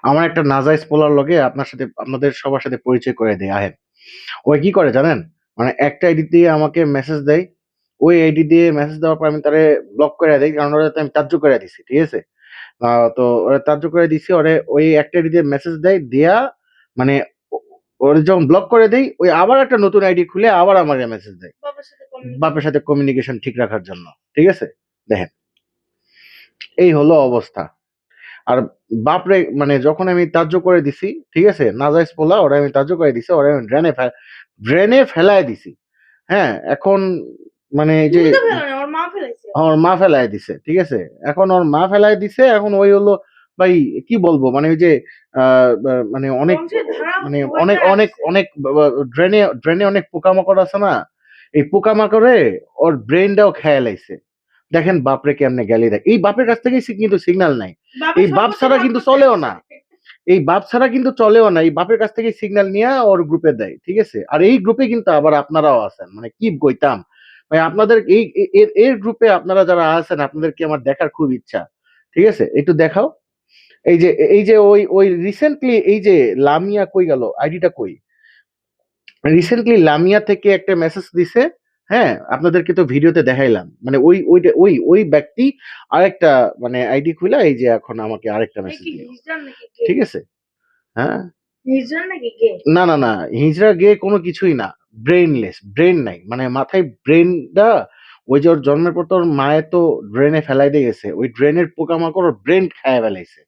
আমার একটা নাজাইজ পোলার লগে আপনাদের সবার সাথে পরিচয় করে দেয় আহেন। ওই কি করে জানেন? মানে একটা আইডি দিয়ে আমাকে মেসেজ দেয়। ওই আইডি দিয়ে মেসেজ দেওয়ার পর আমি তারে ব্লক করে দেই। কারণ ওরে তো আমি তাজ্জু করে দিছি। ঠিক আছে? তো ওরে তাজ্জু করে দিছি। ওরে ওই একটা আইডি দিয়ে মেসেজ দেয়। দিয়া মানে ও ওরে যখন ব্লক করে দেই, ওই আবার একটা নতুন আইডি খুলে আবার আমাকে মেসেজ দেয়। বাপের সাথে কমিউনিকেশন ঠিক রাখার জন্য। ঠিক আছে? দেখেন, এই হলো অবস্থা। আর বাপরে মানে যখন আমি তাজ্জু করে দিছি, ঠিক আছে? নাজাইজ পোলা ওরে আমি তাজ্জু করে দিছি। ওরে আমি ড্রেনে ফেলায় দিছি। হ্যাঁ? এখন মানে এই যে তুমি তো ফেলো না, ওর মা ফেলাইছে। আমার মা ফেলায় দিছে। ঠিক আছে? এখন ওর মা ফেলায় দিছে। এখন ওই হলো ভাই কি বলবো? মানে ওই যে আ বা মানে অনেক বংশের ধারা মানে বইটা অনেক অনেক রাখছে। অনেক ড্রেনে অনেক পোকামাকড় আছে না? এই পোকামাকড়ে ওর ব্রেইনটাও খেয়ে লাইছে। দেখেন বাপরে কেমনে গালি দেয়। এই বাপের কাছ থেকেই কিন্তু সিগন্যাল নাই। বাপের এই বাপ সম্পত্তি ছাড়া ভাগ কিন্তু করতে চলেও আসছে। না। এই বাপ ছাড়া কিন্তু চলেও না। এই বাপের কাছ থেকে সিগন্যাল নিয়ে ওর গ্রুপে দেয়। ঠিক আছে? আর এই গ্রুপে কিন্তু আবার আপনারাও আছেন। মানে কি কইতাম? ভাই আপনাদের এই এর গ্রুপে আপনারা যারা আছেন আপনাদেরকে আমার দেখার খুব ইচ্ছা। ঠিক আছে? একটু দেখাও। এই যে ওই রিসেন্টলি এই যে লামিয়া কই গেল? আইডিটা কই? রিসেন্টলি লামিয়া থেকে একটা মেসেজ দিছে। হ্যাঁ? আপনাদেরকে তো ভিডিওতে দেখাইলাম। মানে ওই ব্যক্তি আরেকটা মানে আইডি খুইলা এই যে এখন আমাকে আরেকটা এ মেসেজ কি দিল। হিজড়া নাকি গে? ঠিক আছে? হ্যাঁ? হিজড়া নাকি গে? না, না, না। হিজড়া গে কোনো কিছুই না। ব্রেইনলেস, ব্রেইন নাই। মানে মাথায় ব্রেইনটা ওই যে ওর জন্মের পর তো ওর মায়ে তো ড্রেনে ফেলাই দিয়ে গেছে। ওই ড্রেনের পোকামাকড় ওর ব্রেইন খাইয়া ফেলাইছে।